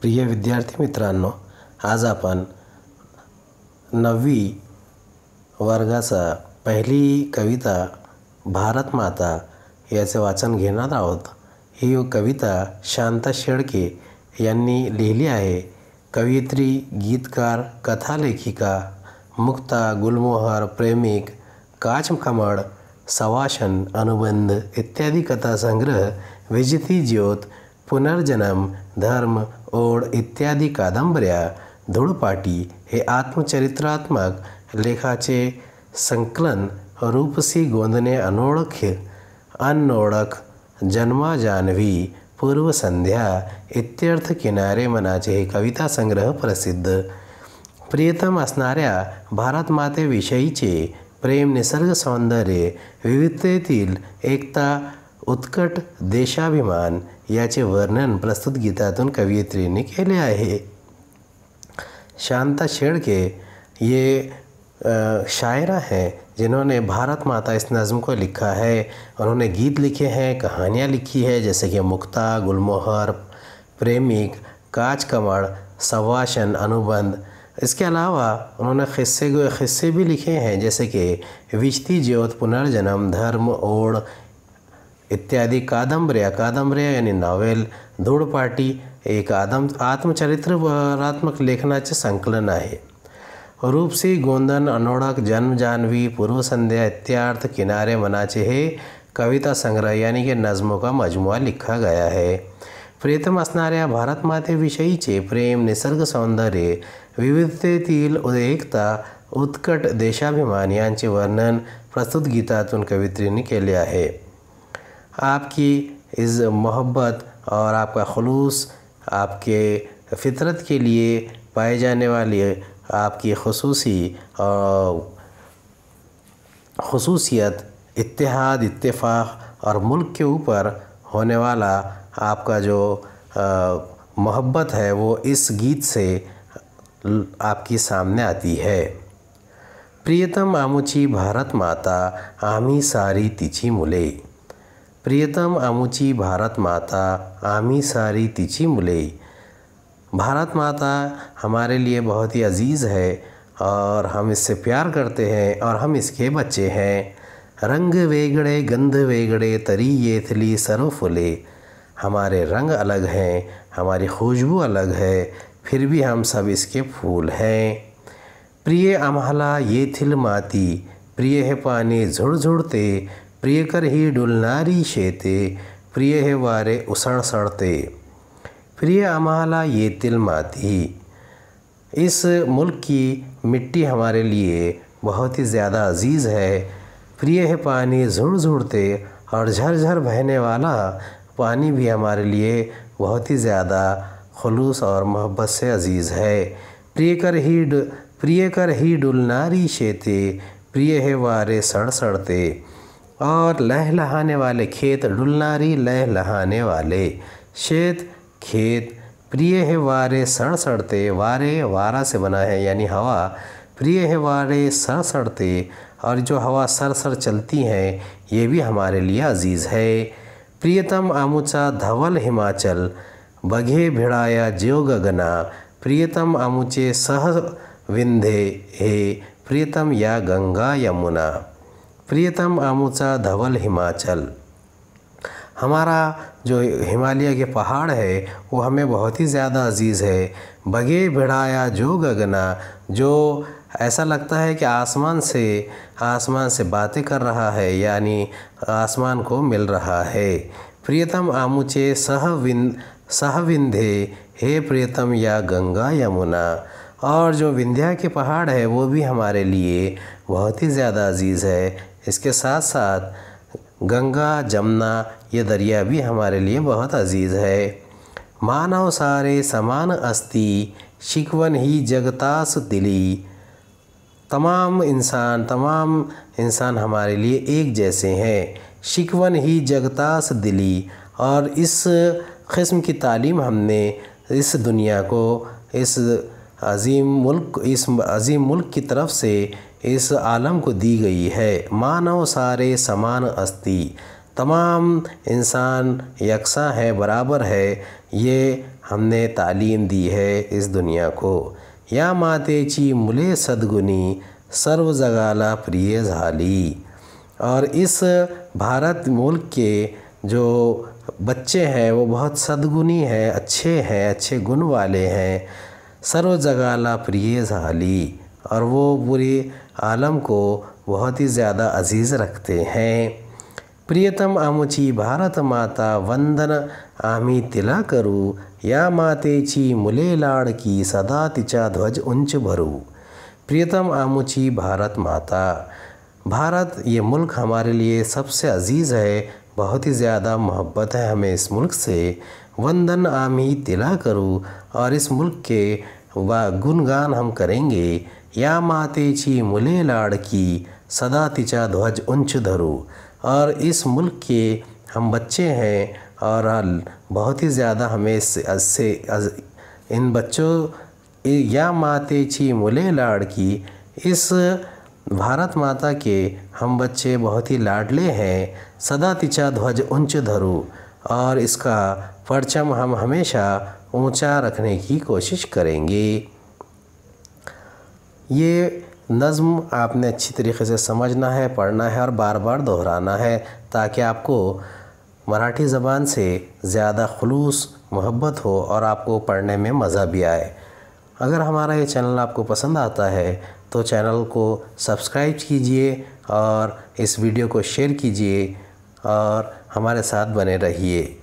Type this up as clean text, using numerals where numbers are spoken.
प्रिय विद्यार्थी मित्रांनो, आज आपण 9वी वर्गाचा पहिली कविता भारत माता याचे वाचन घेणार आहोत। ही कविता शांता शेळके यांनी लिहिली आहे। कवयित्री, गीतकार, कथालेखिका मुक्ता गुलमोहर, प्रेमिक, काचकमळ, सवाशन, अनुबंध इत्यादी कथा संग्रह, विजिती ज्योत, पुनर्जन्म, धर्म, ओढ इत्यादी कादंबऱ्या, धूळपाटी हे आत्मचरित्रात्मक लेखाचे संकलन, रूपसी गोंदणे अनोळख, जन्मा जान्हवी, पूर्वसंध्या इत्यर्थ किनारे मनाचे हे कविता संग्रह प्रसिद्ध। प्रियतम असणाऱ्या भारत मातेविषयीचे प्रेम, निसर्ग सौंदर्य, विविधतेतील एकता, उत्कट देशाभिमान याचे वर्णन प्रस्तुत गीतातून कवयित्रीने केले आहे। शांता शेळके ये शायरा हैं जिन्होंने भारत माता इस नज़्म को लिखा है। उन्होंने गीत लिखे हैं, कहानियाँ लिखी है, जैसे कि मुक्ता, गुलमोहर, प्रेमिक, काचकमळ, सवाशन, अनुबंध। इसके अलावा उन्होंने क़िस्से भी लिखे हैं, जैसे कि विजिती ज्योत, पुनर्जन्म, धर्म, ओढ इत्यादि कादंबऱ्या यानी नॉवेल, धूळपाटी एक आत्मचरित्रात्मक लेखनाचे संकलन आहे। रूपसी गोंदन अनोळख, जन्म जान्हवी, पूर्वसंध्या इत्यार्थ किनारे मनाचे हे कविता संग्रह यानी कि नज़्मों का मजमुआ लिखा गया है। प्रियतम असणाऱ्या भारत मातेविषयीचे प्रेम, निसर्ग सौंदर्य, विविधतेतील एकता, उत्कट देशाभिमान यांचे वर्णन प्रस्तुत गीतातून कवयित्रीने केले आहे। आपकी इस मोहब्बत और आपका खुलूस, आपके फितरत के लिए पाए जाने वाली आपकी खसूसियत, इत्तेहाद, इत्तेफाक और मुल्क के ऊपर होने वाला आपका जो मोहब्बत है वो इस गीत से आपकी सामने आती है। प्रियतम आमुची भारत माता, आम्ही सारी तिची मुले। प्रियतम आमुची भारत माता, आम्ही सारी तिची मुले। भारत माता हमारे लिए बहुत ही अजीज़ है और हम इससे प्यार करते हैं और हम इसके बच्चे हैं। रंग वेगळे, गंध वेगळे, तरी येथली सर्व फुले। हमारे रंग अलग हैं, हमारी खुशबू अलग है, फिर भी हम सब इसके फूल हैं। प्रिय आम्हाला येथील माती, प्रिय हे पाणी झुळझुळते, प्रियकर ही डुलणारी शेते, प्रिय हे वारे उसळसळते। प्रिय आम्हाला येथील माती, इस मुल्क की मिट्टी हमारे लिए बहुत ही ज़्यादा अजीज़ है। प्रिय है पानी झुळझुळते, और झरझर बहने वाला पानी भी हमारे लिए बहुत ही ज़्यादा खुलूस और मोहब्बत से अजीज़ है। प्रियकर ही डुलनारी शेते, प्रिय है वारे सड़सड़ते, और लहलहाने वाले खेत, डुलनारी लहलहाने वाले, शेत खेत, प्रिय है वारे सड़सड़ते, वारे वारा से बना है यानी हवा, प्रिय है वारे सड़सड़ते, और जो हवा सरसर चलती हैं ये भी हमारे लिए अजीज़ है। प्रियतम आमुचा धवल हिमाचल, बघे भिड़ाया ज्यो गगना, प्रियतम आमुचे सह विंध्ये हे, प्रियतम या गंगा यमुना। प्रियतम आमुचा धवल हिमाचल, हमारा जो हिमालय के पहाड़ है वो हमें बहुत ही ज़्यादा अजीज़ है। बघे भिड़ाया जो गगना, जो ऐसा लगता है कि आसमान से बातें कर रहा है, यानी आसमान को मिल रहा है। प्रियतम आमुचे सहविंध्ये हे, प्रियतम या गंगा यमुना, और जो विंध्या के पहाड़ है वो भी हमारे लिए बहुत ही ज़्यादा अजीज़ है। इसके साथ साथ गंगा, जमुना ये दरिया भी हमारे लिए बहुत अजीज़ है। मानव सारे समान अस्ति, शिकवन ही जगतास दिली। तमाम इंसान हमारे लिए एक जैसे हैं। शिकवन ही जगतास दिली, और इस क़िस्म की तालीम हमने इस दुनिया को, इस अज़ीम मुल्क की तरफ से इस आलम को दी गई है। मानव सारे समान अस्ति, तमाम इंसान यकसा है, बराबर है। ये हमने तालीम दी है इस दुनिया को। या मातेची मुले सद्गुनी सर्व जगाला प्रिय झाली। और इस भारत मुल्क के जो बच्चे हैं वो बहुत सद्गुनी हैं, अच्छे गुण वाले हैं। सर्व जगाला प्रिय झाली, और वो पूरे आलम को बहुत ही ज़्यादा अजीज़ रखते हैं। प्रियतम आमुची भारत माता वंदन आम्ही तिला करू। या मातेची मुले लाडकी सदा तिचा ध्वज उंच भरू। प्रियतम आमुची भारत माता, भारत ये मुल्क हमारे लिए सबसे अजीज़ है, बहुत ही ज़्यादा मोहब्बत है हमें इस मुल्क से। वंदन आम्ही तिला करू, और इस मुल्क के गुणगान हम करेंगे। या मातेची मुले लाडकी सदा तिचा ध्वज उंच धरू, और इस मुल्क के हम बच्चे हैं और बहुत ही ज़्यादा हमें इन बच्चों या मातेची मुले लाडकी, इस भारत माता के हम बच्चे बहुत ही लाडले हैं। सदा तिचा ध्वज उंच धरू, और इसका परचम हम हमेशा ऊंचा रखने की कोशिश करेंगे। ये नज़्म आपने अच्छी तरीके से समझना है, पढ़ना है और बार बार दोहराना है, ताकि आपको मराठी ज़बान से ज़्यादा खुलूस मोहब्बत हो और आपको पढ़ने में मज़ा भी आए। अगर हमारा ये चैनल आपको पसंद आता है तो चैनल को सब्सक्राइब कीजिए और इस वीडियो को शेयर कीजिए और हमारे साथ बने रहिए।